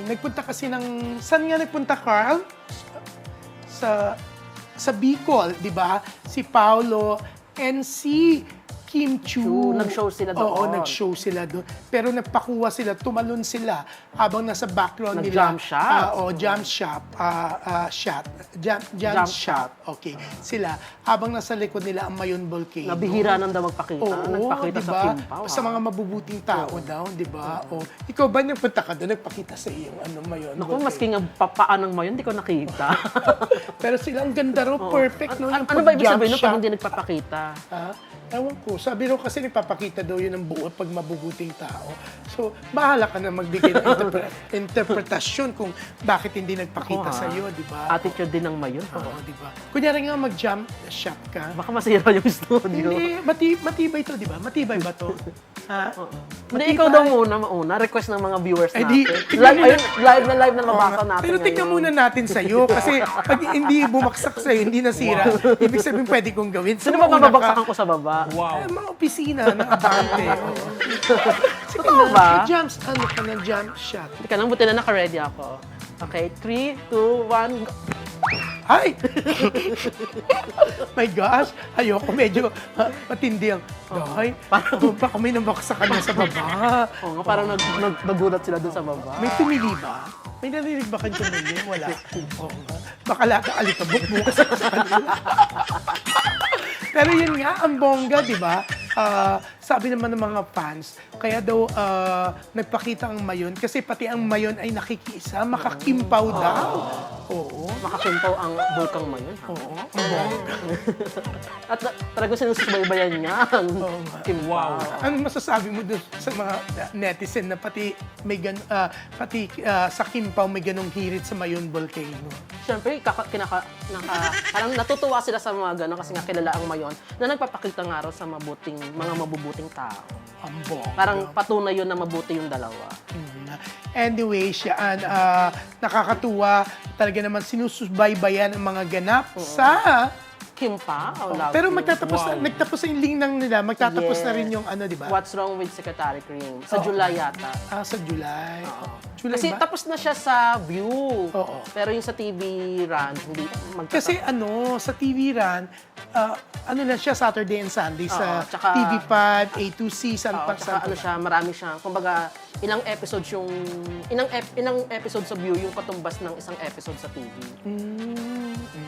nagpunta kasi ng... Saan nga nagpunta, Carl? Sa Bicol, di ba? Si Paolo and si Kim Chu. Nag-show sila doon. Oo, nag-show sila doon. Pero nagpakuha sila, tumalon sila habang nasa background nila. Nag-jump shot. Jump shot. Jump shot. Okay. Sila, habang nasa likod nila ang Mayon Volcano. Nabihira nang daw magpakita. Oo, Nagpakita diba? sa Kim Pao. Sa mga mabubuting tao daw, di ba? O, ikaw ba nagpunta ka doon, nagpakita sa iyo ano Mayon Naku, Volcano? maski nga papaan ng Mayon, di ko nakita. Pero sila ang ganda raw, perfect. No, yung Ano ba ibig pag-jump sabihin nun shot? pag hindi nagpapakita? Ha? Ewan ko. Sabi raw kasi nagpapakita daw yun ng buo pag mabubuting tao. So, bahala ka na magbigay ng interpretasyon kung bakit hindi nagpakita sa iyo, di ba? Attitude din ng Mayon. Oo, di ba? Kunyari nga mag-jump shot ka. Baka masira yung studio. Hindi, matibay to, di ba? Matibay ba to? Ha? Hindi, ikaw daw mauna. Request ng mga viewers Eh, natin. di, Live na mabasa natin Pero tignan ngayon. muna natin sa'yo kasi pag hindi bumaksak sa'yo, hindi nasira, ibig sabihin pwede kong gawin. So, Sino ba mauna mababagsakan ka. ko sa baba? Mga opisina ng abante. Sige Totoo na, ba? jumps, ano ka ng jump shot. Hindi ka nang buti na naka-ready ako. Okay, 3, 2, 1, go. Ay! My gosh, ayoko, medyo matindi ang, ay, baka may nabaksakan na sa baba. Oo nga, parang nagulat sila dun sa baba. May tumili ba? May narinig ba kang tumili? Wala. Oo nga. Baka alikabok bukas sa kanila. Pero yun nga, ang bongga, di ba? Sabi naman ng mga fans, kaya daw nagpakita ang Mayon kasi pati ang Mayon ay nakikiisa, makakimpaw daw. Oo. Makakimpaw ang bulkang Mayon. Ha? Oo, ang bongga. At talagang sinusubaybayan niya ang Oo nga. Kimpaw. Ano masasabi mo doon sa mga netizen na pati may sa Kimpaw may ganong hirit sa Mayon Volcano? Siyempre, parang natutuwa sila sa mga gano'n kasi nga kilala ang Mayon na nagpapakita nga raw sa mga mabubuting tao. Ang bongga. Parang patunay yun na mabuti yung dalawa. Anyway, siya, nakakatuwa. Talaga naman sinusubaybayan ang mga ganap sa... Kimpaw, Pero nagtapos na yung linang nila, magtatapos na rin yung ano, di ba? What's Wrong with Secretary Cream? Sa July yata. Sa July. July Kasi ba? tapos na siya sa View. Oo. Pero yung sa TV Run, hindi Kasi sa TV Run, ano na siya, Saturday and Sunday sa tsaka- TV5, A2C, San Tsaka ano siya, marami siya. Kumbaga, ilang episodes sa View yung katumbas ng isang episode sa TV.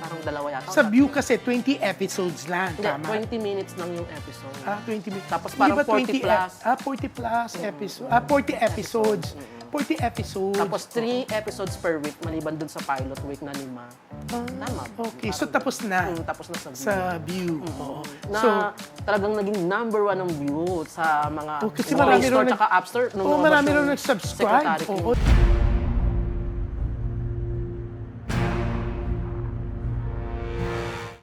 Parang dalawa yata. Sa View kasi 20 episodes lang, Hindi, tama? 20 minutes lang yung episode. 20 minutes. Tapos Hindi parang ba 40 plus. 40 plus episode. 40 episodes. 40 episodes. Tapos 3 episodes per week, maliban dun sa pilot week na 5. Tama. Okay, so tapos na Tapos na sa View. sa View. Oo. Na So, talagang naging #1 ng view sa mga kasi Play marami Store raw tsaka App Store. nung marami lumabas raw yung nag-subscribe. Secretary Cream. Oo.